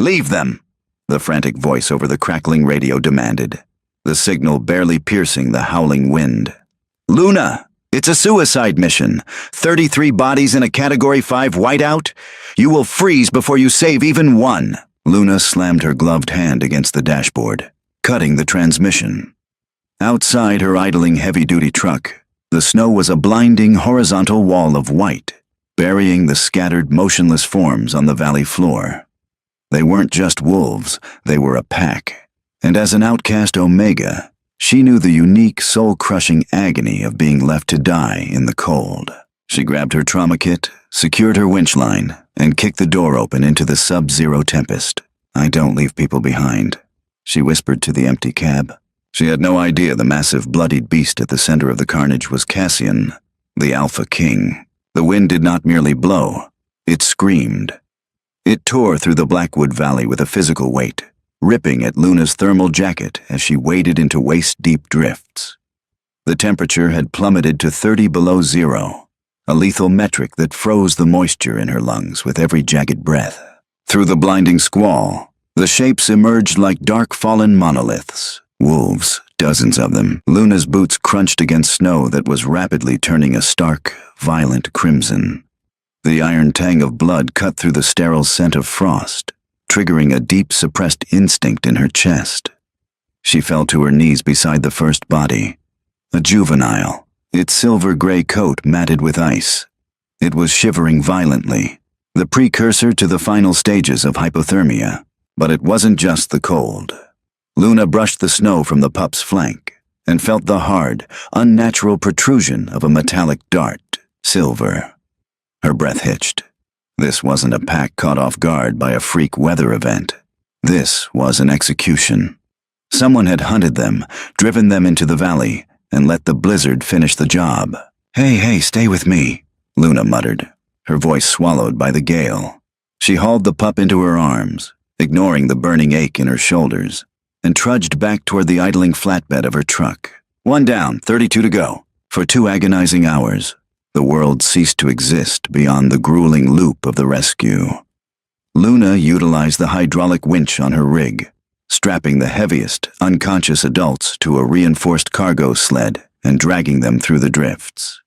"Leave them!" the frantic voice over the crackling radio demanded, the signal barely piercing the howling wind. "Luna, it's a suicide mission. 33 bodies in a Category 5 whiteout? You will freeze before you save even one." Luna slammed her gloved hand against the dashboard, cutting the transmission. Outside her idling heavy-duty truck, the snow was a blinding horizontal wall of white, burying the scattered motionless forms on the valley floor. They weren't just wolves, they were a pack, and as an outcast Omega, she knew the unique, soul-crushing agony of being left to die in the cold. She grabbed her trauma kit, secured her winch line, and kicked the door open into the sub-zero tempest. "I don't leave people behind," she whispered to the empty cab. She had no idea the massive, bloodied beast at the center of the carnage was Cassian, the Alpha King. The wind did not merely blow, it screamed. It tore through the Blackwood Valley with a physical weight, ripping at Luna's thermal jacket as she waded into waist-deep drifts. The temperature had plummeted to 30 below zero, a lethal metric that froze the moisture in her lungs with every jagged breath. Through the blinding squall, the shapes emerged like dark fallen monoliths. Wolves, dozens of them. Luna's boots crunched against snow that was rapidly turning a stark, violent crimson. The iron tang of blood cut through the sterile scent of frost, triggering a deep suppressed instinct in her chest. She fell to her knees beside the first body, a juvenile, its silver-gray coat matted with ice. It was shivering violently, the precursor to the final stages of hypothermia. But it wasn't just the cold. Luna brushed the snow from the pup's flank and felt the hard, unnatural protrusion of a metallic dart, silver. Her breath hitched. This wasn't a pack caught off guard by a freak weather event. This was an execution. Someone had hunted them, driven them into the valley, and let the blizzard finish the job. Hey, stay with me," Luna muttered, her voice swallowed by the gale. She hauled the pup into her arms, ignoring the burning ache in her shoulders, and trudged back toward the idling flatbed of her truck. "One down, 32 to go." For 2 agonizing hours, the world ceased to exist beyond the grueling loop of the rescue. Luna utilized the hydraulic winch on her rig, strapping the heaviest, unconscious adults to a reinforced cargo sled and dragging them through the drifts.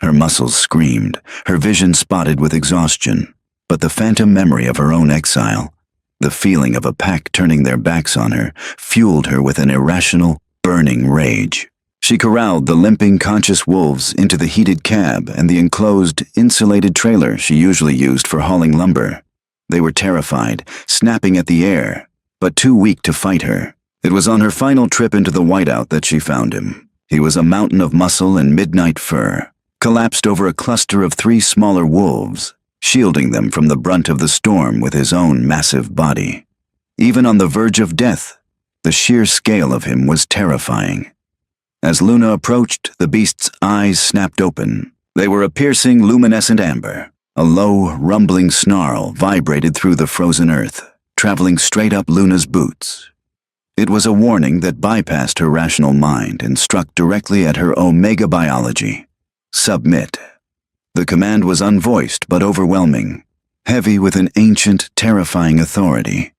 Her muscles screamed, her vision spotted with exhaustion, but the phantom memory of her own exile, the feeling of a pack turning their backs on her, fueled her with an irrational, burning rage. She corralled the limping, conscious wolves into the heated cab and the enclosed, insulated trailer she usually used for hauling lumber. They were terrified, snapping at the air, but too weak to fight her. It was on her final trip into the whiteout that she found him. He was a mountain of muscle and midnight fur, collapsed over a cluster of 3 smaller wolves, shielding them from the brunt of the storm with his own massive body. Even on the verge of death, the sheer scale of him was terrifying. As Luna approached, the beast's eyes snapped open. They were a piercing, luminescent amber. A low, rumbling snarl vibrated through the frozen earth, traveling straight up Luna's boots. It was a warning that bypassed her rational mind and struck directly at her Omega biology. Submit. The command was unvoiced but overwhelming, heavy with an ancient, terrifying authority.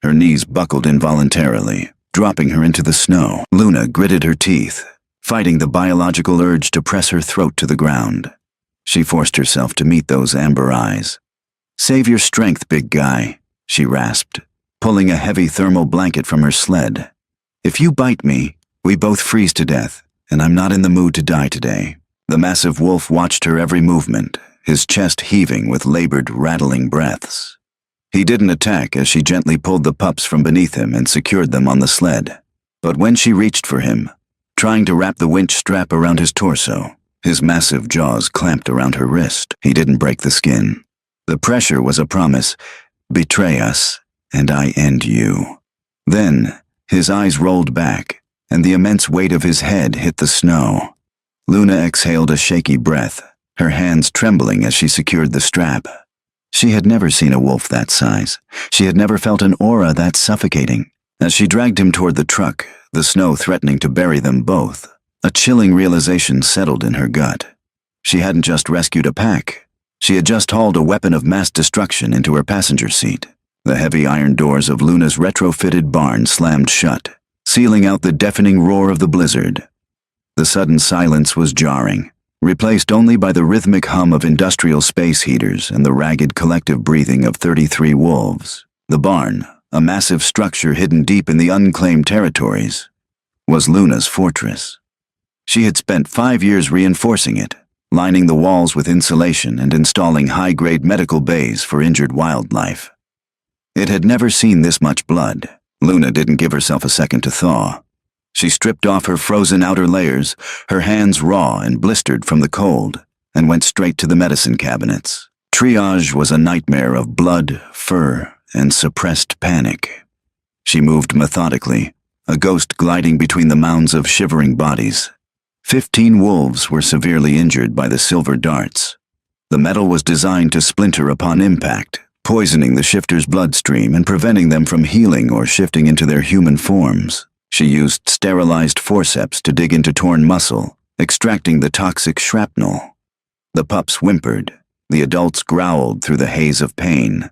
Her knees buckled involuntarily, dropping her into the snow. Luna gritted her teeth, fighting the biological urge to press her throat to the ground. She forced herself to meet those amber eyes. "Save your strength, big guy," she rasped, pulling a heavy thermal blanket from her sled. "If you bite me, we both freeze to death, and I'm not in the mood to die today." The massive wolf watched her every movement, his chest heaving with labored, rattling breaths. He didn't attack as she gently pulled the pups from beneath him and secured them on the sled. But when she reached for him, trying to wrap the winch strap around his torso, his massive jaws clamped around her wrist. He didn't break the skin. The pressure was a promise: betray us, and I end you. Then, his eyes rolled back, and the immense weight of his head hit the snow. Luna exhaled a shaky breath, her hands trembling as she secured the strap. She had never seen a wolf that size. She had never felt an aura that suffocating. As she dragged him toward the truck, the snow threatening to bury them both, a chilling realization settled in her gut. She hadn't just rescued a pack. She had just hauled a weapon of mass destruction into her passenger seat. The heavy iron doors of Luna's retrofitted barn slammed shut, sealing out the deafening roar of the blizzard. The sudden silence was jarring, replaced only by the rhythmic hum of industrial space heaters and the ragged collective breathing of 33 wolves. The barn, a massive structure hidden deep in the unclaimed territories, was Luna's fortress. She had spent 5 years reinforcing it, lining the walls with insulation and installing high-grade medical bays for injured wildlife. It had never seen this much blood. Luna didn't give herself a second to thaw. She stripped off her frozen outer layers, her hands raw and blistered from the cold, and went straight to the medicine cabinets. Triage was a nightmare of blood, fur, and suppressed panic. She moved methodically, a ghost gliding between the mounds of shivering bodies. 15 wolves were severely injured by the silver darts. The metal was designed to splinter upon impact, poisoning the shifters' bloodstream and preventing them from healing or shifting into their human forms. She used sterilized forceps to dig into torn muscle, extracting the toxic shrapnel. The pups whimpered. The adults growled through the haze of pain.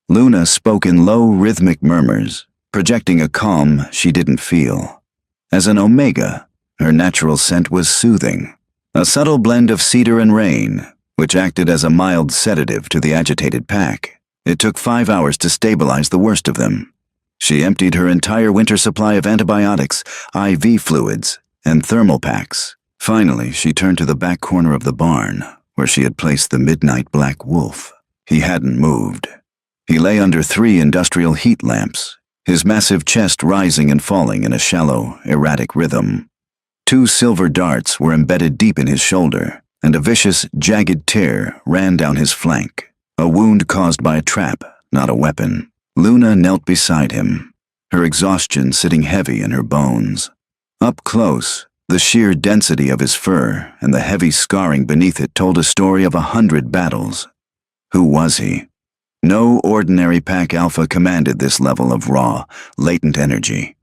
Luna spoke in low, rhythmic murmurs, projecting a calm she didn't feel. As an Omega, her natural scent was soothing, a subtle blend of cedar and rain, which acted as a mild sedative to the agitated pack. It took 5 hours to stabilize the worst of them. She emptied her entire winter supply of antibiotics, IV fluids, and thermal packs. Finally, she turned to the back corner of the barn, where she had placed the midnight black wolf. He hadn't moved. He lay under 3 industrial heat lamps, his massive chest rising and falling in a shallow, erratic rhythm. 2 silver darts were embedded deep in his shoulder, and a vicious, jagged tear ran down his flank, a wound caused by a trap, not a weapon. Luna knelt beside him, her exhaustion sitting heavy in her bones. Up close, the sheer density of his fur and the heavy scarring beneath it told a story of 100 battles. Who was he? No ordinary pack alpha commanded this level of raw, latent energy.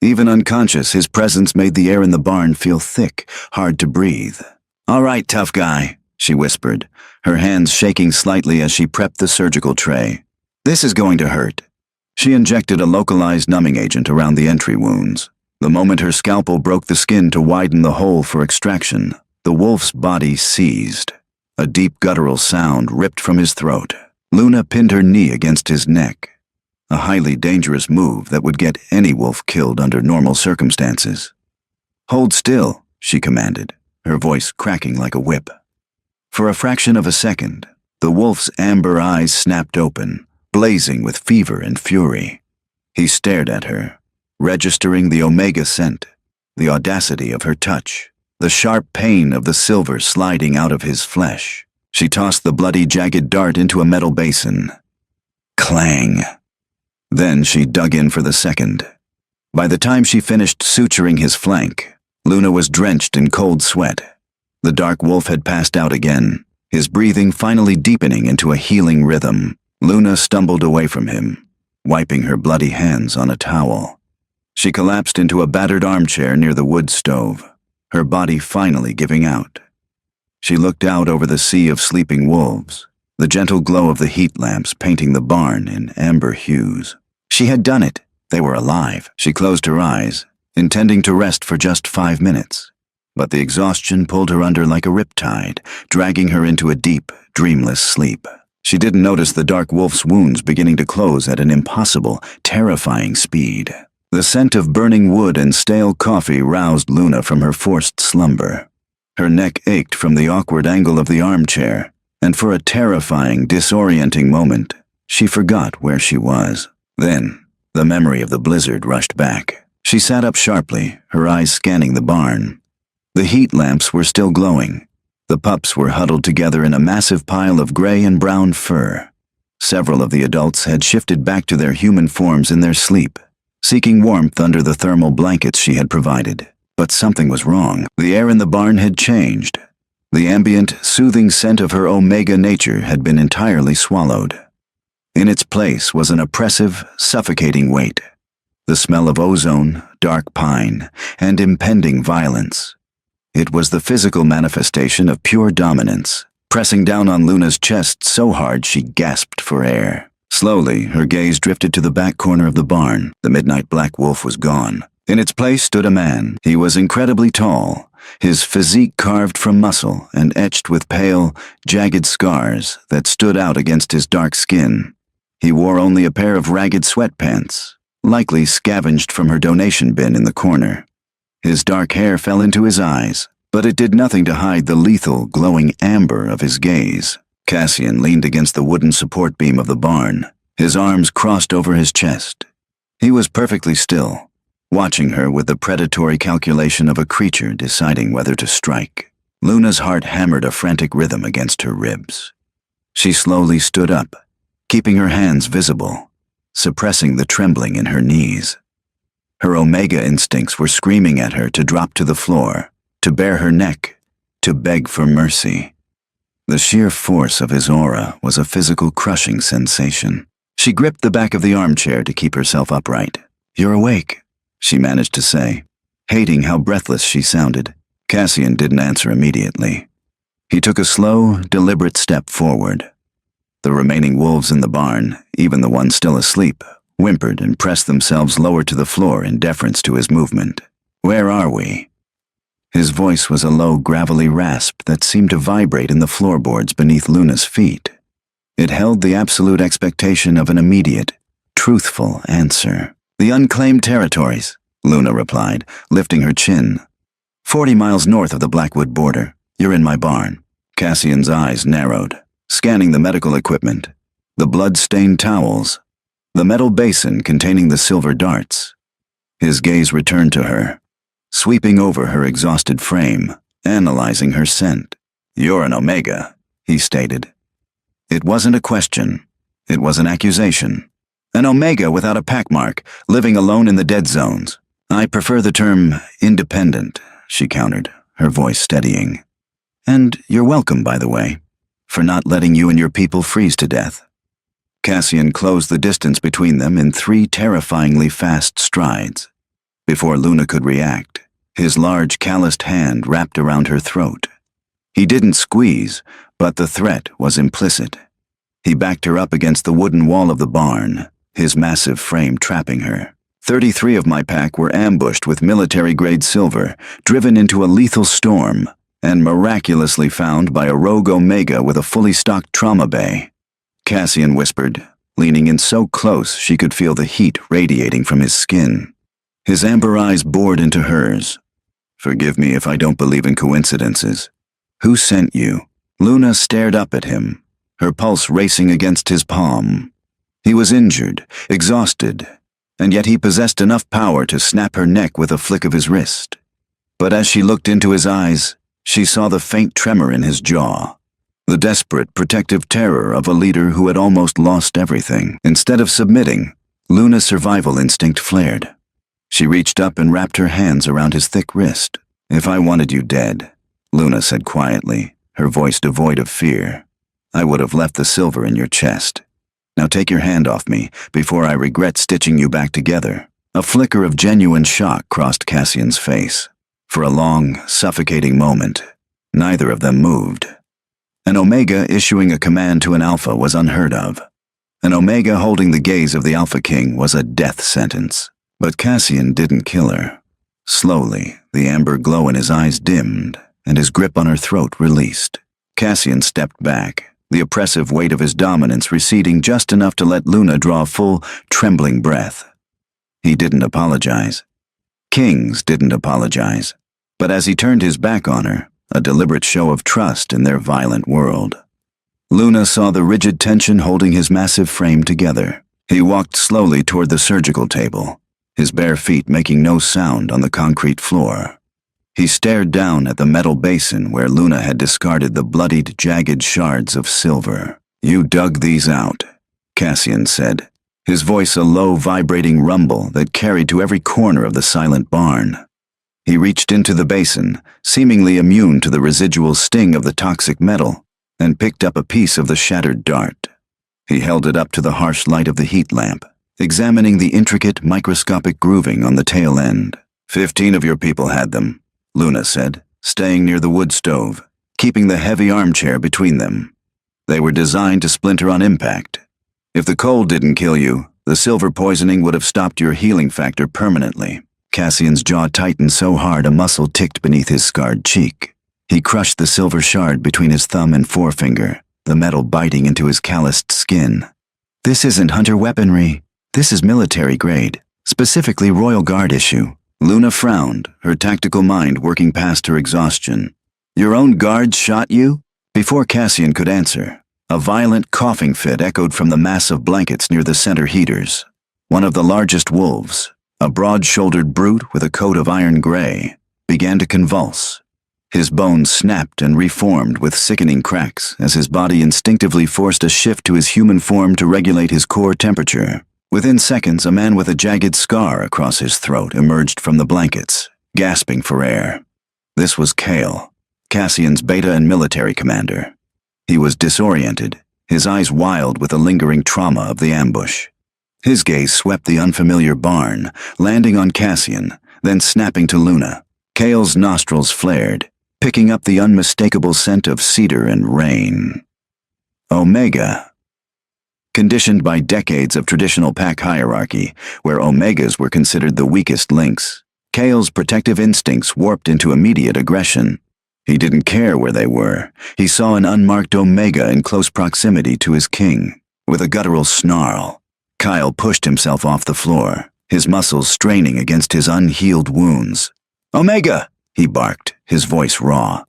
Even unconscious, his presence made the air in the barn feel thick, hard to breathe. "All right, tough guy," she whispered, her hands shaking slightly as she prepped the surgical tray. "This is going to hurt." She injected a localized numbing agent around the entry wounds. The moment her scalpel broke the skin to widen the hole for extraction, the wolf's body seized. A deep guttural sound ripped from his throat. Luna pinned her knee against his neck, a highly dangerous move that would get any wolf killed under normal circumstances. "Hold still," she commanded, her voice cracking like a whip. For a fraction of a second, the wolf's amber eyes snapped open, blazing with fever and fury. He stared at her, registering the Omega scent, the audacity of her touch, the sharp pain of the silver sliding out of his flesh. She tossed the bloody, jagged dart into a metal basin. Clang! Then she dug in for the second. By the time she finished suturing his flank, Luna was drenched in cold sweat. The dark wolf had passed out again, his breathing finally deepening into a healing rhythm. Luna stumbled away from him, wiping her bloody hands on a towel. She collapsed into a battered armchair near the wood stove, her body finally giving out. She looked out over the sea of sleeping wolves, the gentle glow of the heat lamps painting the barn in amber hues. She had done it. They were alive. She closed her eyes, intending to rest for just 5 minutes. But the exhaustion pulled her under like a riptide, dragging her into a deep, dreamless sleep. She didn't notice the dark wolf's wounds beginning to close at an impossible, terrifying speed. The scent of burning wood and stale coffee roused Luna from her forced slumber. Her neck ached from the awkward angle of the armchair, and for a terrifying, disorienting moment, she forgot where she was. Then, the memory of the blizzard rushed back. She sat up sharply, her eyes scanning the barn. The heat lamps were still glowing. The pups were huddled together in a massive pile of gray and brown fur. Several of the adults had shifted back to their human forms in their sleep, seeking warmth under the thermal blankets she had provided. But something was wrong. The air in the barn had changed. The ambient, soothing scent of her Omega nature had been entirely swallowed. In its place was an oppressive, suffocating weight. The smell of ozone, dark pine, and impending violence. It was the physical manifestation of pure dominance, pressing down on Luna's chest so hard she gasped for air. Slowly, her gaze drifted to the back corner of the barn. The midnight black wolf was gone. In its place stood a man. He was incredibly tall, his physique carved from muscle and etched with pale, jagged scars that stood out against his dark skin. He wore only a pair of ragged sweatpants, likely scavenged from her donation bin in the corner. His dark hair fell into his eyes, but it did nothing to hide the lethal, glowing amber of his gaze. Cassian leaned against the wooden support beam of the barn, his arms crossed over his chest. He was perfectly still, watching her with the predatory calculation of a creature deciding whether to strike. Luna's heart hammered a frantic rhythm against her ribs. She slowly stood up, keeping her hands visible, suppressing the trembling in her knees. Her Omega instincts were screaming at her to drop to the floor, to bare her neck, to beg for mercy. The sheer force of his aura was a physical crushing sensation. She gripped the back of the armchair to keep herself upright. "You're awake," she managed to say, hating how breathless she sounded. Cassian didn't answer immediately. He took a slow, deliberate step forward. The remaining wolves in the barn, even the ones still asleep, whimpered and pressed themselves lower to the floor in deference to his movement. "Where are we?" His voice was a low, gravelly rasp that seemed to vibrate in the floorboards beneath Luna's feet. It held the absolute expectation of an immediate, truthful answer. "The unclaimed territories," Luna replied, lifting her chin. 40 miles north of the Blackwood border. You're in my barn." Cassian's eyes narrowed, scanning the medical equipment, the blood-stained towels, the metal basin containing the silver darts. His gaze returned to her, sweeping over her exhausted frame, analyzing her scent. "You're an Omega," he stated. It wasn't a question. It was an accusation. An Omega without a pack mark, living alone in the dead zones. "I prefer the term independent," she countered, her voice steadying. "And you're welcome, by the way, for not letting you and your people freeze to death." Cassian closed the distance between them in 3 terrifyingly fast strides. Before Luna could react, his large, calloused hand wrapped around her throat. He didn't squeeze, but the threat was implicit. He backed her up against the wooden wall of the barn, his massive frame trapping her. 33 of my pack were ambushed with military-grade silver, driven into a lethal storm, and miraculously found by a rogue Omega with a fully stocked trauma bay. Cassian whispered, leaning in so close she could feel the heat radiating from his skin. His amber eyes bored into hers. "Forgive me if I don't believe in coincidences. Who sent you?" Luna stared up at him, her pulse racing against his palm. He was injured, exhausted, and yet he possessed enough power to snap her neck with a flick of his wrist. But as she looked into his eyes, she saw the faint tremor in his jaw, the desperate, protective terror of a leader who had almost lost everything. Instead of submitting, Luna's survival instinct flared. She reached up and wrapped her hands around his thick wrist. "If I wanted you dead," Luna said quietly, her voice devoid of fear, "I would have left the silver in your chest. Now take your hand off me before I regret stitching you back together." A flicker of genuine shock crossed Cassian's face. For a long, suffocating moment, neither of them moved. An Omega issuing a command to an Alpha was unheard of. An Omega holding the gaze of the Alpha King was a death sentence. But Cassian didn't kill her. Slowly, the amber glow in his eyes dimmed, and his grip on her throat released. Cassian stepped back, the oppressive weight of his dominance receding just enough to let Luna draw a full, trembling breath. He didn't apologize. Kings didn't apologize. But as he turned his back on her, a deliberate show of trust in their violent world, Luna saw the rigid tension holding his massive frame together. He walked slowly toward the surgical table, his bare feet making no sound on the concrete floor. He stared down at the metal basin where Luna had discarded the bloodied, jagged shards of silver. "You dug these out," Cassian said, his voice a low, vibrating rumble that carried to every corner of the silent barn. He reached into the basin, seemingly immune to the residual sting of the toxic metal, and picked up a piece of the shattered dart. He held it up to the harsh light of the heat lamp, examining the intricate, microscopic grooving on the tail end. 15 of your people had them, Luna said, staying near the wood stove, keeping the heavy armchair between them. They were designed to splinter on impact. If the cold didn't kill you, the silver poisoning would have stopped your healing factor permanently. Cassian's jaw tightened so hard a muscle ticked beneath his scarred cheek. He crushed the silver shard between his thumb and forefinger, the metal biting into his calloused skin. This isn't hunter weaponry. This is military grade, specifically Royal Guard issue. Luna frowned, her tactical mind working past her exhaustion. Your own guards shot you? Before Cassian could answer, a violent coughing fit echoed from the mass of blankets near the center heaters. One of the largest wolves, a broad-shouldered brute with a coat of iron gray, began to convulse. His bones snapped and reformed with sickening cracks as his body instinctively forced a shift to his human form to regulate his core temperature. Within seconds, a man with a jagged scar across his throat emerged from the blankets, gasping for air. This was Kale, Cassian's beta and military commander. He was disoriented, his eyes wild with the lingering trauma of the ambush. His gaze swept the unfamiliar barn, landing on Cassian, then snapping to Luna. Kale's nostrils flared, picking up the unmistakable scent of cedar and rain. Omega. Conditioned by decades of traditional pack hierarchy, where Omegas were considered the weakest links, Kale's protective instincts warped into immediate aggression. He didn't care where they were. He saw an unmarked Omega in close proximity to his king. With a guttural snarl, Kyle pushed himself off the floor, his muscles straining against his unhealed wounds. Omega! He barked, his voice raw.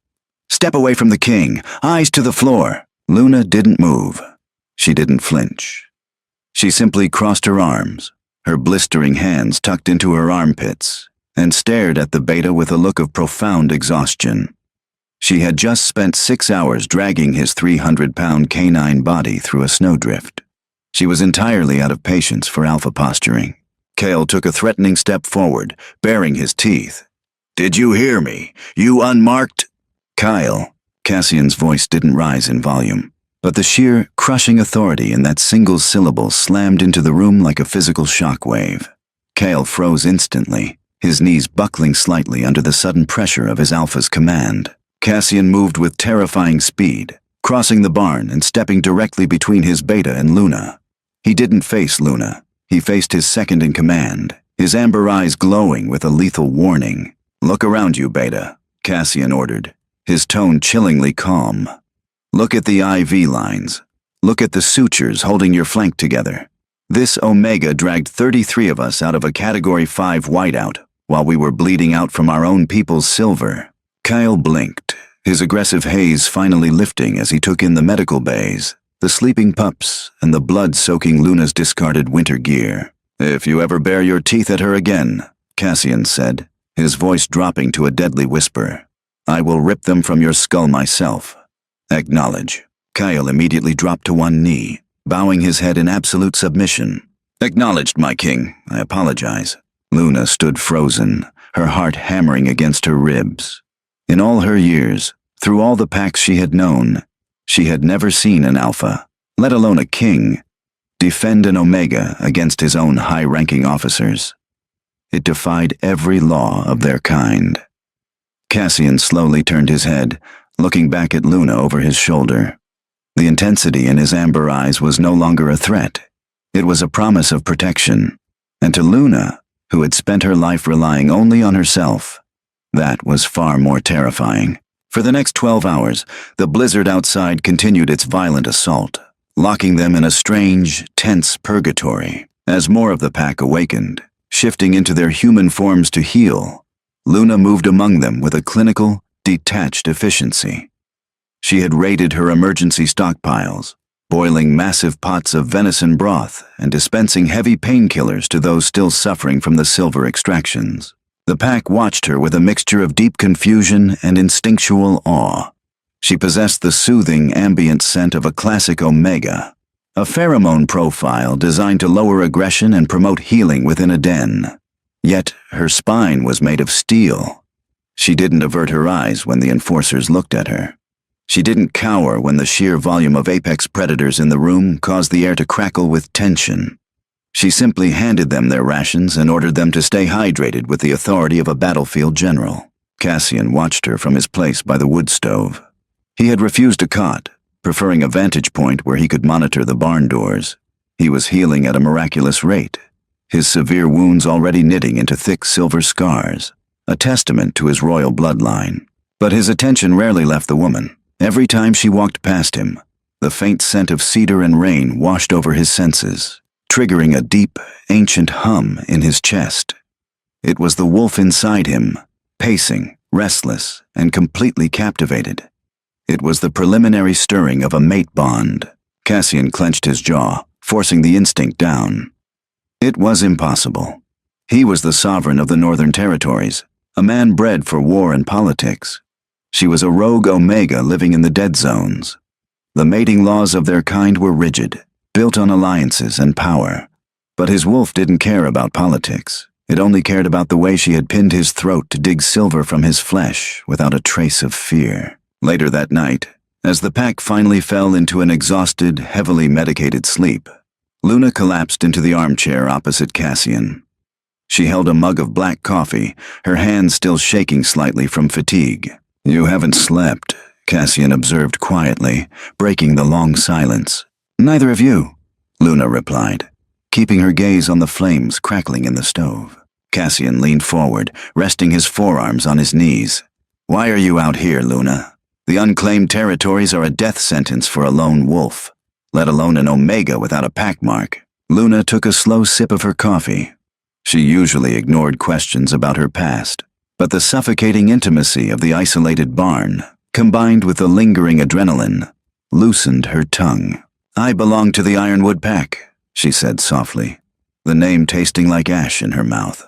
Step away from the king, eyes to the floor. Luna didn't move. She didn't flinch. She simply crossed her arms, her blistering hands tucked into her armpits, and stared at the beta with a look of profound exhaustion. She had just spent 6 hours dragging his 300-pound canine body through a snowdrift. She was entirely out of patience for alpha posturing. Kale took a threatening step forward, baring his teeth. Did you hear me? You unmarked? Kyle. Cassian's voice didn't rise in volume, but the sheer, crushing authority in that single syllable slammed into the room like a physical shockwave. Kale froze instantly, his knees buckling slightly under the sudden pressure of his alpha's command. Cassian moved with terrifying speed, crossing the barn and stepping directly between his beta and Luna. He didn't face Luna. He faced his second in command, his amber eyes glowing with a lethal warning. Look around you, beta, Cassian ordered, his tone chillingly calm. Look at the IV lines. Look at the sutures holding your flank together. This Omega dragged 33 of us out of a Category 5 whiteout while we were bleeding out from our own people's silver. Kyle blinked, his aggressive haze finally lifting as he took in the medical bays, the sleeping pups, and the blood-soaking Luna's discarded winter gear. If you ever bare your teeth at her again, Cassian said, his voice dropping to a deadly whisper, I will rip them from your skull myself. Acknowledge. Kyle immediately dropped to one knee, bowing his head in absolute submission. Acknowledged, my king. I apologize. Luna stood frozen, her heart hammering against her ribs. In all her years, through all the packs she had known, she had never seen an alpha, let alone a king, defend an Omega against his own high-ranking officers. It defied every law of their kind. Cassian slowly turned his head, looking back at Luna over his shoulder. The intensity in his amber eyes was no longer a threat. It was a promise of protection. And to Luna, who had spent her life relying only on herself, that was far more terrifying. For the next 12 hours, the blizzard outside continued its violent assault, locking them in a strange, tense purgatory. As more of the pack awakened, shifting into their human forms to heal, Luna moved among them with a clinical, detached efficiency. She had raided her emergency stockpiles, boiling massive pots of venison broth and dispensing heavy painkillers to those still suffering from the silver extractions. The pack watched her with a mixture of deep confusion and instinctual awe. She possessed the soothing, ambient scent of a classic Omega, a pheromone profile designed to lower aggression and promote healing within a den. Yet her spine was made of steel. She didn't avert her eyes when the enforcers looked at her. She didn't cower when the sheer volume of apex predators in the room caused the air to crackle with tension. She simply handed them their rations and ordered them to stay hydrated with the authority of a battlefield general. Cassian watched her from his place by the wood stove. He had refused a cot, preferring a vantage point where he could monitor the barn doors. He was healing at a miraculous rate, his severe wounds already knitting into thick silver scars, a testament to his royal bloodline. But his attention rarely left the woman. Every time she walked past him, the faint scent of cedar and rain washed over his senses, triggering a deep, ancient hum in his chest. It was the wolf inside him, pacing, restless, and completely captivated. It was the preliminary stirring of a mate bond. Cassian clenched his jaw, forcing the instinct down. It was impossible. He was the sovereign of the Northern Territories, a man bred for war and politics. She was a rogue Omega living in the dead zones. The mating laws of their kind were rigid, built on alliances and power. But his wolf didn't care about politics. It only cared about the way she had pinned his throat to dig silver from his flesh without a trace of fear. Later that night, as the pack finally fell into an exhausted, heavily medicated sleep, Luna collapsed into the armchair opposite Cassian. She held a mug of black coffee, her hands still shaking slightly from fatigue. "You haven't slept," Cassian observed quietly, breaking the long silence. "Neither have you," Luna replied, keeping her gaze on the flames crackling in the stove. Cassian leaned forward, resting his forearms on his knees. "Why are you out here, Luna? The unclaimed territories are a death sentence for a lone wolf, let alone an Omega without a pack mark." Luna took a slow sip of her coffee. She usually ignored questions about her past, but the suffocating intimacy of the isolated barn, combined with the lingering adrenaline, loosened her tongue. "I belong to the Ironwood Pack," she said softly, the name tasting like ash in her mouth.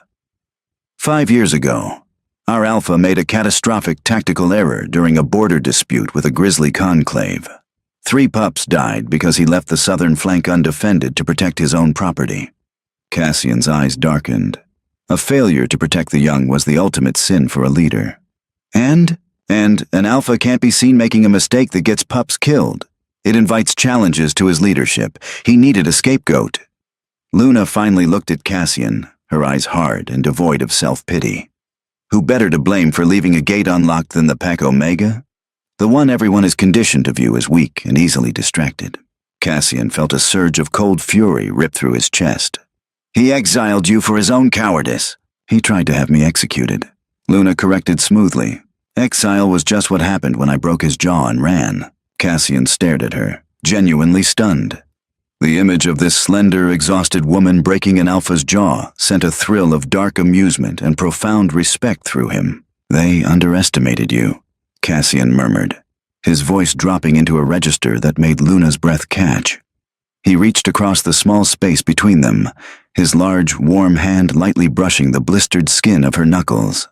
5 years ago, our Alpha made a catastrophic tactical error during a border dispute with a grisly conclave. 3 pups died because he left the southern flank undefended to protect his own property. Cassian's eyes darkened. A failure to protect the young was the ultimate sin for a leader. And an Alpha can't be seen making a mistake that gets pups killed. It invites challenges to his leadership. He needed a scapegoat. Luna finally looked at Cassian, her eyes hard and devoid of self-pity. Who better to blame for leaving a gate unlocked than the Pack Omega? The one everyone is conditioned to view as weak and easily distracted. Cassian felt a surge of cold fury rip through his chest. "He exiled you for his own cowardice." "He tried to have me executed," Luna corrected smoothly. "Exile was just what happened when I broke his jaw and ran." Cassian stared at her, genuinely stunned. The image of this slender, exhausted woman breaking an Alpha's jaw sent a thrill of dark amusement and profound respect through him. "They underestimated you," Cassian murmured, his voice dropping into a register that made Luna's breath catch. He reached across the small space between them, his large, warm hand lightly brushing the blistered skin of her knuckles.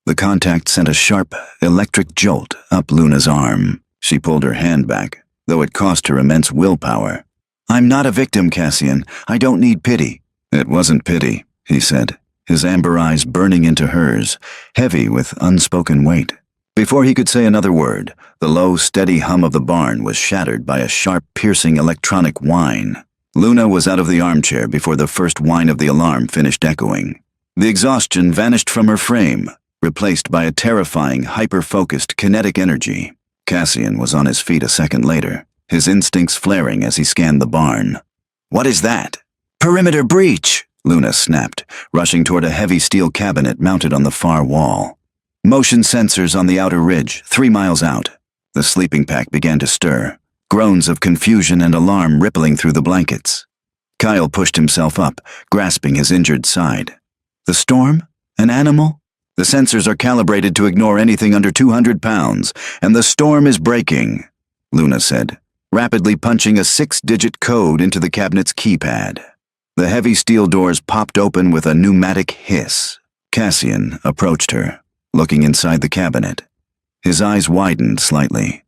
The contact sent a sharp, electric jolt up Luna's arm. She pulled her hand back, though it cost her immense willpower. "I'm not a victim, Cassian. I don't need pity." "It wasn't pity," he said, his amber eyes burning into hers, heavy with unspoken weight. Before he could say another word, the low, steady hum of the barn was shattered by a sharp, piercing electronic whine. Luna was out of the armchair before the first whine of the alarm finished echoing. The exhaustion vanished from her frame, replaced by a terrifying, hyper-focused kinetic energy. Cassian was on his feet a second later, his instincts flaring as he scanned the barn. "What is that?" "Perimeter breach," Luna snapped, rushing toward a heavy steel cabinet mounted on the far wall. "Motion sensors on the outer ridge, 3 miles out." The sleeping pack began to stir, groans of confusion and alarm rippling through the blankets. Kyle pushed himself up, grasping his injured side. "The storm? An animal?" "The sensors are calibrated to ignore anything under 200 pounds, and the storm is breaking," Luna said, rapidly punching a 6-digit code into the cabinet's keypad. The heavy steel doors popped open with a pneumatic hiss. Cassian approached her, looking inside the cabinet. His eyes widened slightly.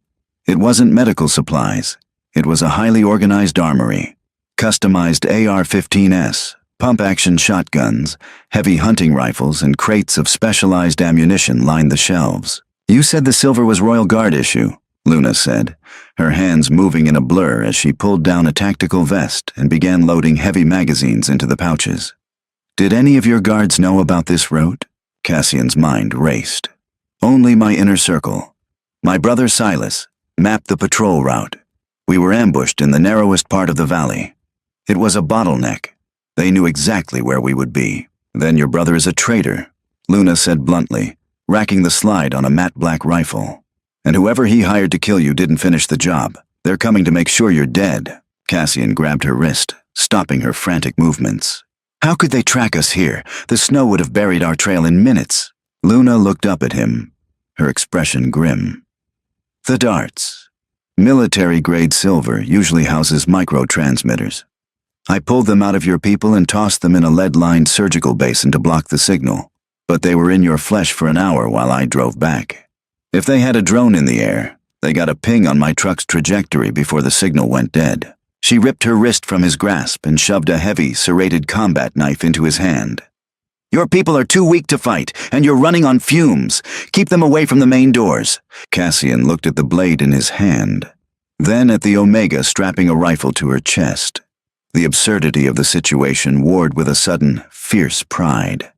It wasn't medical supplies. It was a highly organized armory. Customized AR-15S, pump-action shotguns, heavy hunting rifles, and crates of specialized ammunition lined the shelves. "You said the silver was Royal Guard issue," Luna said, her hands moving in a blur as she pulled down a tactical vest and began loading heavy magazines into the pouches. "Did any of your guards know about this route?" Cassian's mind raced. "Only my inner circle. My brother Silas mapped the patrol route. We were ambushed in the narrowest part of the valley. It was a bottleneck. They knew exactly where we would be. Then your brother is a traitor, Luna said bluntly, racking the slide on a matte black rifle. And whoever he hired to kill you didn't finish the job. They're coming to make sure you're dead. Cassian grabbed her wrist, stopping her frantic movements. How could they track us here? The snow would have buried our trail in minutes. Luna looked up at him, her expression grim. The darts. Military-grade silver usually houses microtransmitters. I pulled them out of your people and tossed them in a lead-lined surgical basin to block the signal, but they were in your flesh for an hour while I drove back. If they had a drone in the air, they got a ping on my truck's trajectory before the signal went dead. She ripped her wrist from his grasp and shoved a heavy, serrated combat knife into his hand. Your people are too weak to fight, and you're running on fumes. Keep them away from the main doors. Cassian looked at the blade in his hand, then at the Omega strapping a rifle to her chest. The absurdity of the situation warred with a sudden, fierce pride.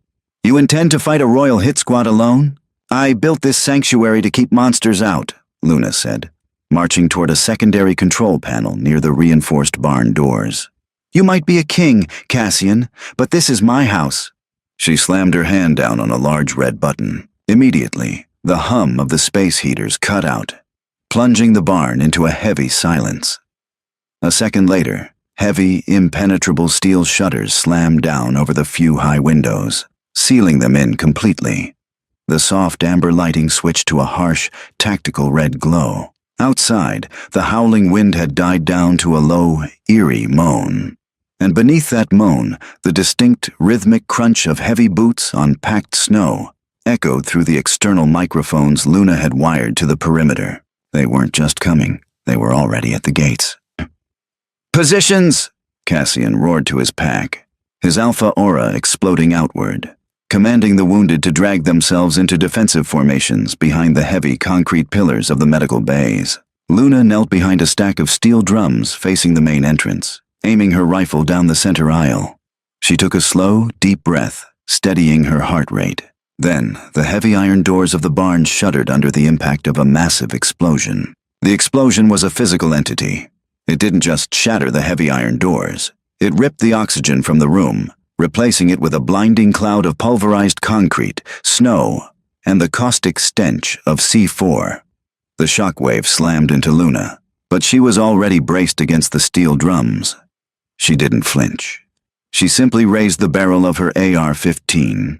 You intend to fight a royal hit squad alone? I built this sanctuary to keep monsters out, Luna said, marching toward a secondary control panel near the reinforced barn doors. You might be a king, Cassian, but this is my house. She slammed her hand down on a large red button. Immediately, the hum of the space heaters cut out, plunging the barn into a heavy silence. A second later, heavy, impenetrable steel shutters slammed down over the few high windows, sealing them in completely. The soft amber lighting switched to a harsh, tactical red glow. Outside, the howling wind had died down to a low, eerie moan. And beneath that moan, the distinct, rhythmic crunch of heavy boots on packed snow echoed through the external microphones Luna had wired to the perimeter. They weren't just coming, they were already at the gates. Positions! Cassian roared to his pack, his alpha aura exploding outward, commanding the wounded to drag themselves into defensive formations behind the heavy concrete pillars of the medical bays. Luna knelt behind a stack of steel drums facing the main entrance, aiming her rifle down the center aisle. She took a slow, deep breath, steadying her heart rate. Then, the heavy iron doors of the barn shuddered under the impact of a massive explosion. The explosion was a physical entity. It didn't just shatter the heavy iron doors. It ripped the oxygen from the room, replacing it with a blinding cloud of pulverized concrete, snow, and the caustic stench of C4. The shockwave slammed into Luna, but she was already braced against the steel drums. She didn't flinch. She simply raised the barrel of her AR-15.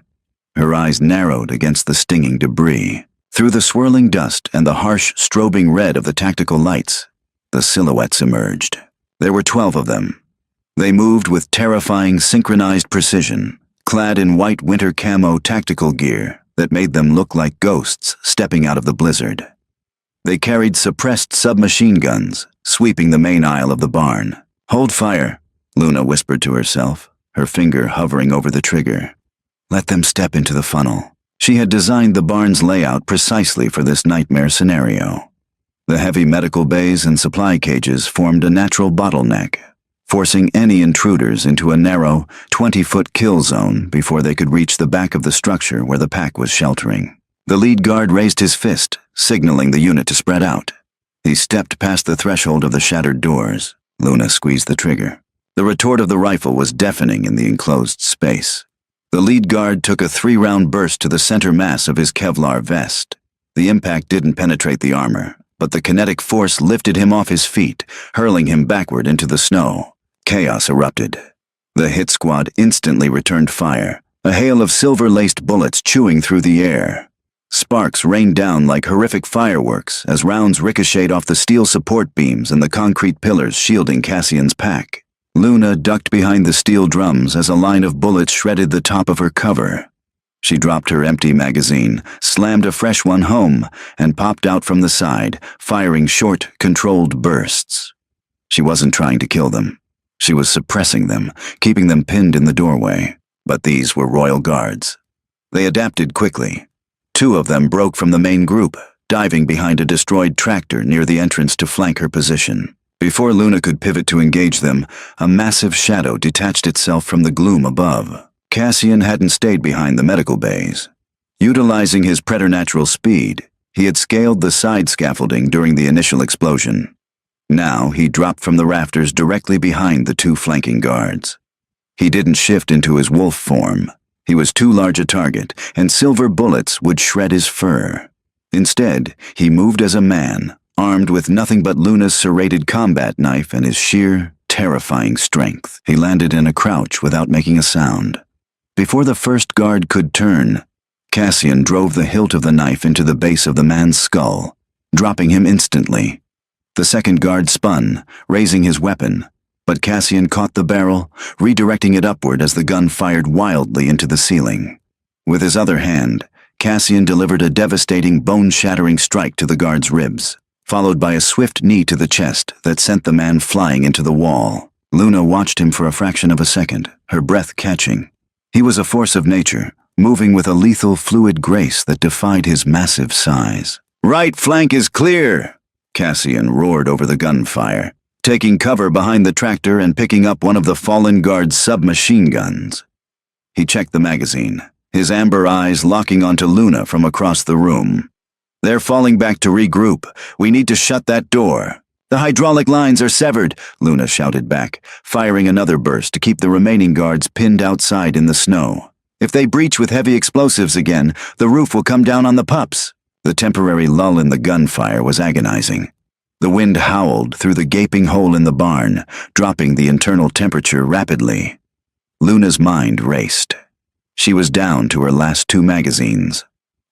Her eyes narrowed against the stinging debris. Through the swirling dust and the harsh, strobing red of the tactical lights, the silhouettes emerged. There were 12 of them. They moved with terrifying, synchronized precision, clad in white winter camo tactical gear that made them look like ghosts stepping out of the blizzard. They carried suppressed submachine guns, sweeping the main aisle of the barn. Hold fire, Luna whispered to herself, her finger hovering over the trigger. Let them step into the funnel. She had designed the barn's layout precisely for this nightmare scenario. The heavy medical bays and supply cages formed a natural bottleneck, forcing any intruders into a narrow, 20-foot kill zone before they could reach the back of the structure where the pack was sheltering. The lead guard raised his fist, signaling the unit to spread out. He stepped past the threshold of the shattered doors. Luna squeezed the trigger. The retort of the rifle was deafening in the enclosed space. The lead guard took a 3-round burst to the center mass of his Kevlar vest. The impact didn't penetrate the armor, but the kinetic force lifted him off his feet, hurling him backward into the snow. Chaos erupted. The hit squad instantly returned fire, a hail of silver-laced bullets chewing through the air. Sparks rained down like horrific fireworks as rounds ricocheted off the steel support beams and the concrete pillars shielding Cassian's pack. Luna ducked behind the steel drums as a line of bullets shredded the top of her cover. She dropped her empty magazine, slammed a fresh one home, and popped out from the side, firing short, controlled bursts. She wasn't trying to kill them. She was suppressing them, keeping them pinned in the doorway. But these were royal guards. They adapted quickly. 2 of them broke from the main group, diving behind a destroyed tractor near the entrance to flank her position. Before Luna could pivot to engage them, a massive shadow detached itself from the gloom above. Cassian hadn't stayed behind the medical bays. Utilizing his preternatural speed, he had scaled the side scaffolding during the initial explosion. Now he dropped from the rafters directly behind the two flanking guards. He didn't shift into his wolf form. He was too large a target, and silver bullets would shred his fur. Instead, he moved as a man, armed with nothing but Luna's serrated combat knife and his sheer, terrifying strength. He landed in a crouch without making a sound. Before the first guard could turn, Cassian drove the hilt of the knife into the base of the man's skull, dropping him instantly. The second guard spun, raising his weapon, but Cassian caught the barrel, redirecting it upward as the gun fired wildly into the ceiling. With his other hand, Cassian delivered a devastating, bone-shattering strike to the guard's ribs, followed by a swift knee to the chest that sent the man flying into the wall. Luna watched him for a fraction of a second, her breath catching. He was a force of nature, moving with a lethal, fluid grace that defied his massive size. "Right flank is clear!" Cassian roared over the gunfire, taking cover behind the tractor and picking up one of the fallen guard's submachine guns. He checked the magazine, his amber eyes locking onto Luna from across the room. "They're falling back to regroup. We need to shut that door." "The hydraulic lines are severed," Luna shouted back, firing another burst to keep the remaining guards pinned outside in the snow. "If they breach with heavy explosives again, the roof will come down on the pups." The temporary lull in the gunfire was agonizing. The wind howled through the gaping hole in the barn, dropping the internal temperature rapidly. Luna's mind raced. She was down to her last 2 magazines.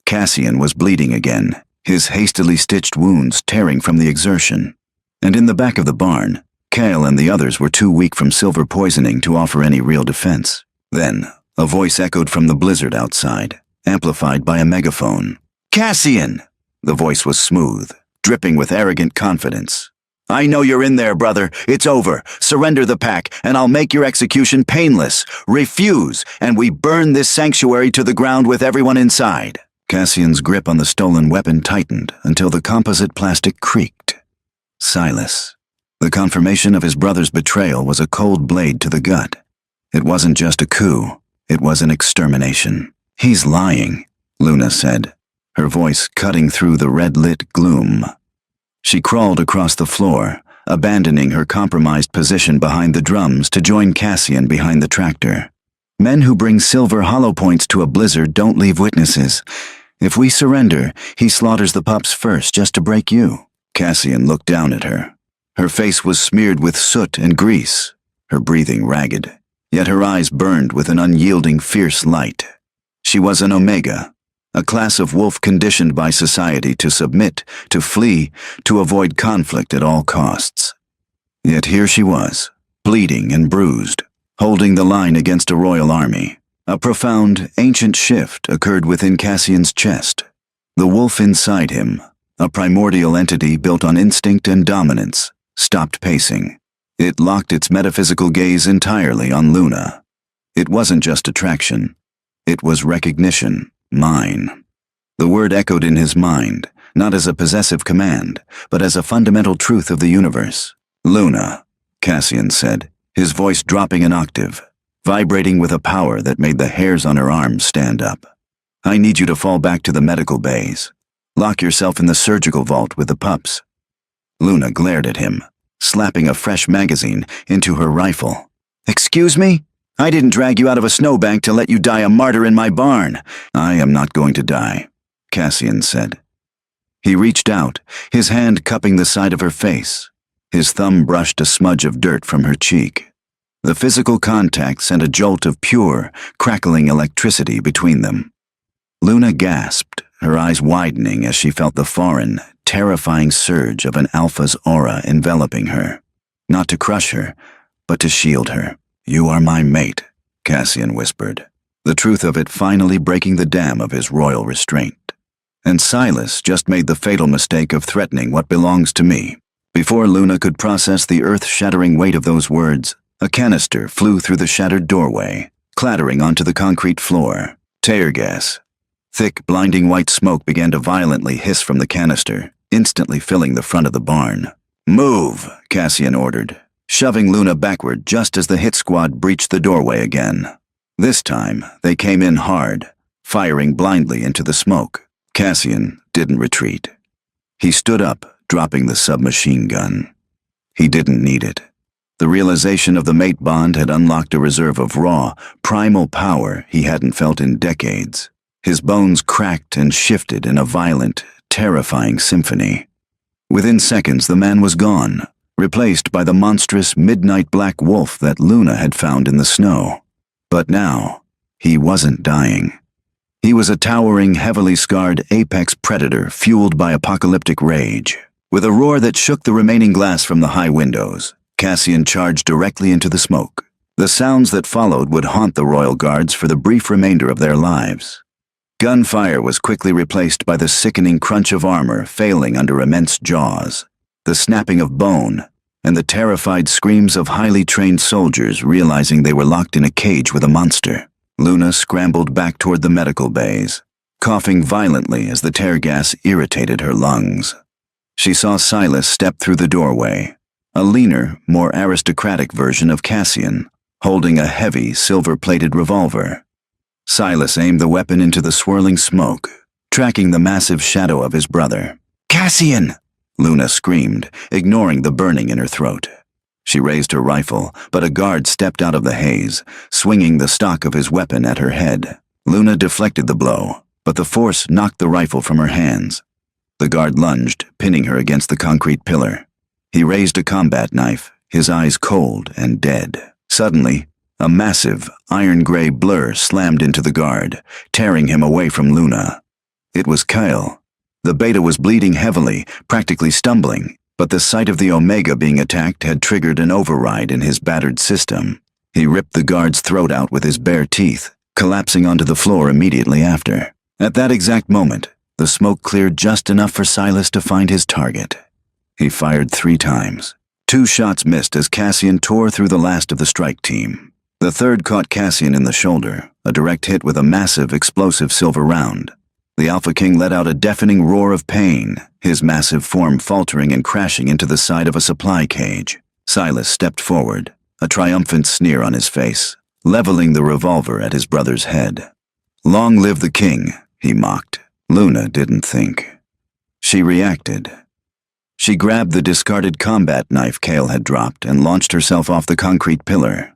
Cassian was bleeding again, his hastily stitched wounds tearing from the exertion. And in the back of the barn, Kale and the others were too weak from silver poisoning to offer any real defense. Then, a voice echoed from the blizzard outside, amplified by a megaphone. "Cassian!" The voice was smooth, dripping with arrogant confidence. "I know you're in there, brother. It's over. Surrender the pack, and I'll make your execution painless. Refuse, and we burn this sanctuary to the ground with everyone inside." Cassian's grip on the stolen weapon tightened until the composite plastic creaked. Silas. The confirmation of his brother's betrayal was a cold blade to the gut. It wasn't just a coup, it was an extermination. "He's lying," Luna said, her voice cutting through the red-lit gloom. She crawled across the floor, abandoning her compromised position behind the drums to join Cassian behind the tractor. "Men who bring silver hollow points to a blizzard don't leave witnesses. If we surrender, he slaughters the pups first just to break you." Cassian looked down at her. Her face was smeared with soot and grease, her breathing ragged, yet her eyes burned with an unyielding, fierce light. She was an Omega, a class of wolf conditioned by society to submit, to flee, to avoid conflict at all costs. Yet here she was, bleeding and bruised, holding the line against a royal army. A profound, ancient shift occurred within Cassian's chest. The wolf inside him, a primordial entity built on instinct and dominance, stopped pacing. It locked its metaphysical gaze entirely on Luna. It wasn't just attraction. It was recognition. Mine. The word echoed in his mind, not as a possessive command, but as a fundamental truth of the universe. "Luna," Cassian said, his voice dropping an octave, vibrating with a power that made the hairs on her arms stand up. "I need you to fall back to the medical bays. Lock yourself in the surgical vault with the pups." Luna glared at him, slapping a fresh magazine into her rifle. "Excuse me? I didn't drag you out of a snowbank to let you die a martyr in my barn." "I am not going to die," Cassian said. He reached out, his hand cupping the side of her face. His thumb brushed a smudge of dirt from her cheek. The physical contact sent a jolt of pure, crackling electricity between them. Luna gasped, her eyes widening as she felt the foreign, terrifying surge of an alpha's aura enveloping her. Not to crush her, but to shield her. "You are my mate," Cassian whispered, the truth of it finally breaking the dam of his royal restraint. "And Silas just made the fatal mistake of threatening what belongs to me." Before Luna could process the earth-shattering weight of those words, a canister flew through the shattered doorway, clattering onto the concrete floor. Tear gas. Thick, blinding white smoke began to violently hiss from the canister, instantly filling the front of the barn. "Move," Cassian ordered, shoving Luna backward just as the hit squad breached the doorway again. This time, they came in hard, firing blindly into the smoke. Cassian didn't retreat. He stood up, dropping the submachine gun. He didn't need it. The realization of the mate bond had unlocked a reserve of raw, primal power he hadn't felt in decades. His bones cracked and shifted in a violent, terrifying symphony. Within seconds, the man was gone, replaced by the monstrous midnight black wolf that Luna had found in the snow. But now, he wasn't dying. He was a towering, heavily scarred apex predator fueled by apocalyptic rage. With a roar that shook the remaining glass from the high windows, Cassian charged directly into the smoke. The sounds that followed would haunt the royal guards for the brief remainder of their lives. Gunfire was quickly replaced by the sickening crunch of armor failing under immense jaws, the snapping of bone, and the terrified screams of highly trained soldiers realizing they were locked in a cage with a monster. Luna scrambled back toward the medical bays, coughing violently as the tear gas irritated her lungs. She saw Silas step through the doorway, a leaner, more aristocratic version of Cassian, holding a heavy, silver-plated revolver. Silas aimed the weapon into the swirling smoke, tracking the massive shadow of his brother. "Cassian!" Luna screamed, ignoring the burning in her throat. She raised her rifle, but a guard stepped out of the haze, swinging the stock of his weapon at her head. Luna deflected the blow, but the force knocked the rifle from her hands. The guard lunged, pinning her against the concrete pillar. He raised a combat knife, his eyes cold and dead. Suddenly, a massive, iron-gray blur slammed into the guard, tearing him away from Luna. It was Kyle. The beta was bleeding heavily, practically stumbling, but the sight of the Omega being attacked had triggered an override in his battered system. He ripped the guard's throat out with his bare teeth, collapsing onto the floor immediately after. At that exact moment, the smoke cleared just enough for Silas to find his target. He fired 3 times. 2 shots missed as Cassian tore through the last of the strike team. The third caught Cassian in the shoulder, a direct hit with a massive, explosive silver round. The Alpha King let out a deafening roar of pain, his massive form faltering and crashing into the side of a supply cage. Silas stepped forward, a triumphant sneer on his face, leveling the revolver at his brother's head. "Long live the king," he mocked. Luna didn't think. She reacted. She grabbed the discarded combat knife Cale had dropped and launched herself off the concrete pillar.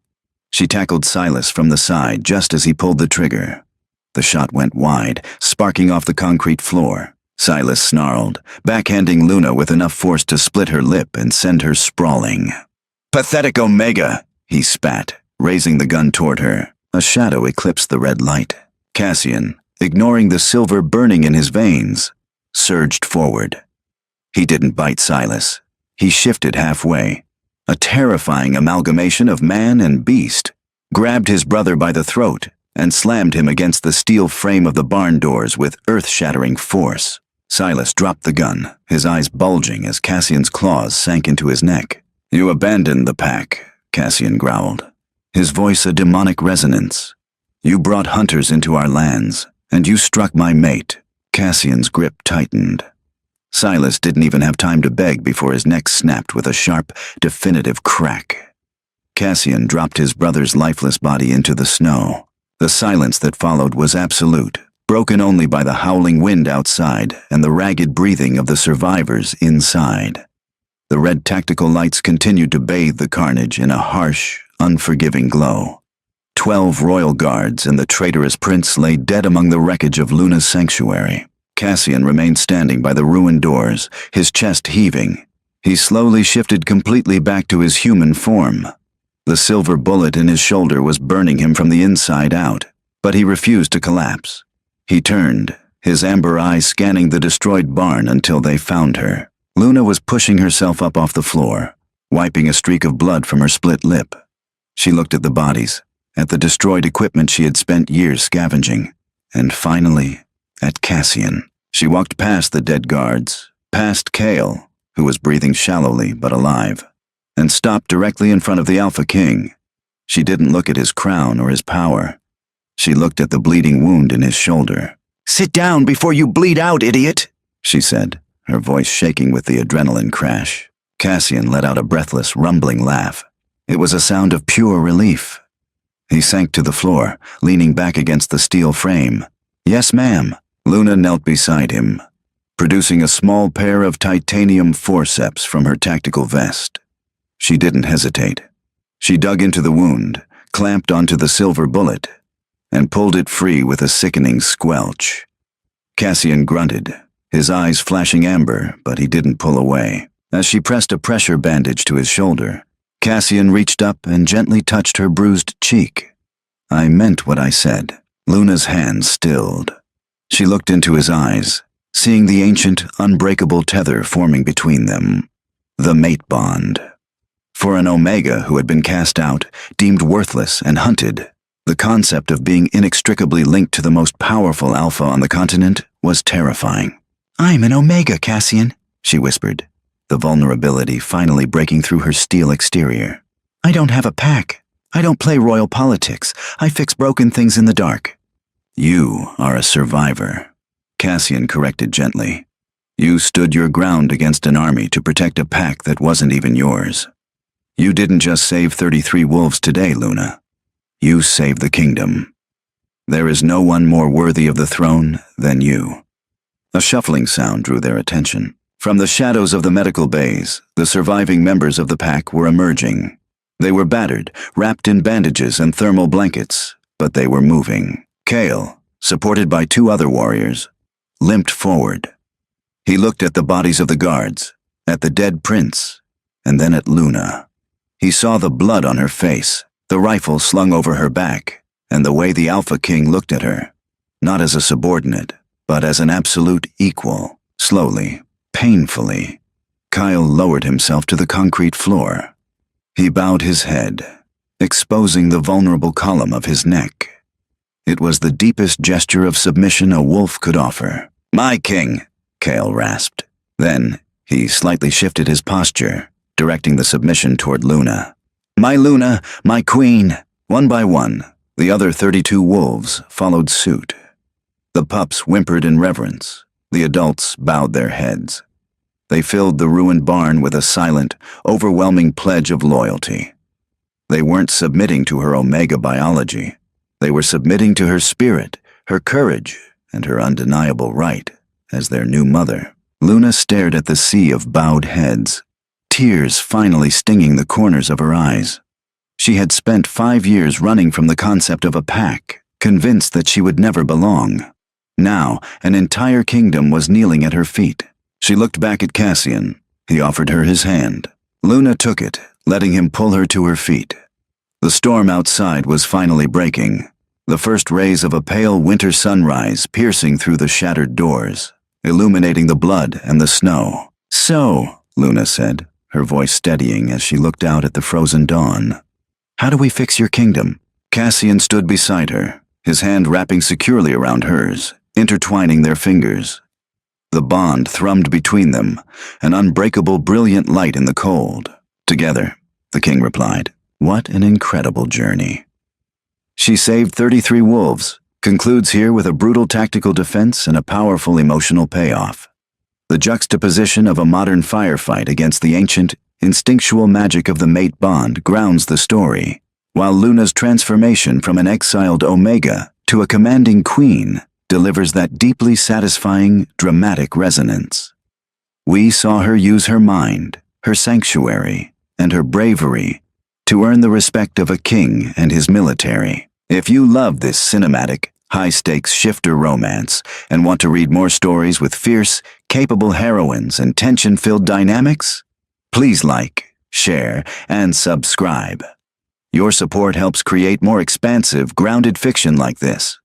She tackled Silas from the side just as he pulled the trigger. The shot went wide, sparking off the concrete floor. Silas snarled, backhanding Luna with enough force to split her lip and send her sprawling. "Pathetic Omega!" he spat, raising the gun toward her. A shadow eclipsed the red light. Cassian, ignoring the silver burning in his veins, surged forward. He didn't bite Silas. He shifted halfway, a terrifying amalgamation of man and beast, grabbed his brother by the throat, and slammed him against the steel frame of the barn doors with earth-shattering force. Silas dropped the gun, his eyes bulging as Cassian's claws sank into his neck. "You abandoned the pack," Cassian growled, his voice a demonic resonance. "You brought hunters into our lands, and you struck my mate." Cassian's grip tightened. Silas didn't even have time to beg before his neck snapped with a sharp, definitive crack. Cassian dropped his brother's lifeless body into the snow. The silence that followed was absolute, broken only by the howling wind outside and the ragged breathing of the survivors inside. The red tactical lights continued to bathe the carnage in a harsh, unforgiving glow. 12 royal guards and the traitorous prince lay dead among the wreckage of Luna's sanctuary. Cassian remained standing by the ruined doors, his chest heaving. He slowly shifted completely back to his human form. The silver bullet in his shoulder was burning him from the inside out, but he refused to collapse. He turned, his amber eyes scanning the destroyed barn until they found her. Luna was pushing herself up off the floor, wiping a streak of blood from her split lip. She looked at the bodies, at the destroyed equipment she had spent years scavenging, and finally, at Cassian. She walked past the dead guards, past Cale, who was breathing shallowly but alive, and stopped directly in front of the Alpha King. She didn't look at his crown or his power. She looked at the bleeding wound in his shoulder. "Sit down before you bleed out, idiot," she said, her voice shaking with the adrenaline crash. Cassian let out a breathless, rumbling laugh. It was a sound of pure relief. He sank to the floor, leaning back against the steel frame. "Yes, ma'am." Luna knelt beside him, producing a small pair of titanium forceps from her tactical vest. She didn't hesitate. She dug into the wound, clamped onto the silver bullet, and pulled it free with a sickening squelch. Cassian grunted, his eyes flashing amber, but he didn't pull away. As she pressed a pressure bandage to his shoulder, Cassian reached up and gently touched her bruised cheek. "I meant what I said." Luna's hand stilled. She looked into his eyes, seeing the ancient, unbreakable tether forming between them. The mate bond. For an Omega who had been cast out, deemed worthless and hunted, the concept of being inextricably linked to the most powerful Alpha on the continent was terrifying. "I'm an Omega, Cassian," she whispered, the vulnerability finally breaking through her steel exterior. "I don't have a pack. I don't play royal politics. I fix broken things in the dark." "You are a survivor," Cassian corrected gently. "You stood your ground against an army to protect a pack that wasn't even yours. You didn't just save 33 wolves today, Luna. You saved the kingdom. There is no one more worthy of the throne than you." A shuffling sound drew their attention. From the shadows of the medical bays, the surviving members of the pack were emerging. They were battered, wrapped in bandages and thermal blankets, but they were moving. Kale, supported by 2 other warriors, limped forward. He looked at the bodies of the guards, at the dead prince, and then at Luna. He saw the blood on her face, the rifle slung over her back, and the way the Alpha King looked at her, not as a subordinate, but as an absolute equal. Slowly, painfully, Kyle lowered himself to the concrete floor. He bowed his head, exposing the vulnerable column of his neck. It was the deepest gesture of submission a wolf could offer. "My king," Kale rasped. Then, he slightly shifted his posture, directing the submission toward Luna. "My Luna, my queen." One by one, the other 32 wolves followed suit. The pups whimpered in reverence. The adults bowed their heads. They filled the ruined barn with a silent, overwhelming pledge of loyalty. They weren't submitting to her Omega biology. They were submitting to her spirit, her courage, and her undeniable right as their new mother. Luna stared at the sea of bowed heads, tears finally stinging the corners of her eyes. She had spent 5 years running from the concept of a pack, convinced that she would never belong. Now, an entire kingdom was kneeling at her feet. She looked back at Cassian. He offered her his hand. Luna took it, letting him pull her to her feet. The storm outside was finally breaking, the first rays of a pale winter sunrise piercing through the shattered doors, illuminating the blood and the snow. "So," Luna said, her voice steadying as she looked out at the frozen dawn, "how do we fix your kingdom?" Cassian stood beside her, his hand wrapping securely around hers, intertwining their fingers. The bond thrummed between them, an unbreakable, brilliant light in the cold. "Together," the king replied. "What an incredible journey." She saved 33 wolves, concludes here with a brutal tactical defense and a powerful emotional payoff. The juxtaposition of a modern firefight against the ancient, instinctual magic of the mate bond grounds the story, while Luna's transformation from an exiled Omega to a commanding queen delivers that deeply satisfying, dramatic resonance. We saw her use her mind, her sanctuary, and her bravery to earn the respect of a king and his military. If you love this cinematic, high-stakes shifter romance and want to read more stories with fierce, capable heroines and tension-filled dynamics, please like, share, and subscribe. Your support helps create more expansive, grounded fiction like this.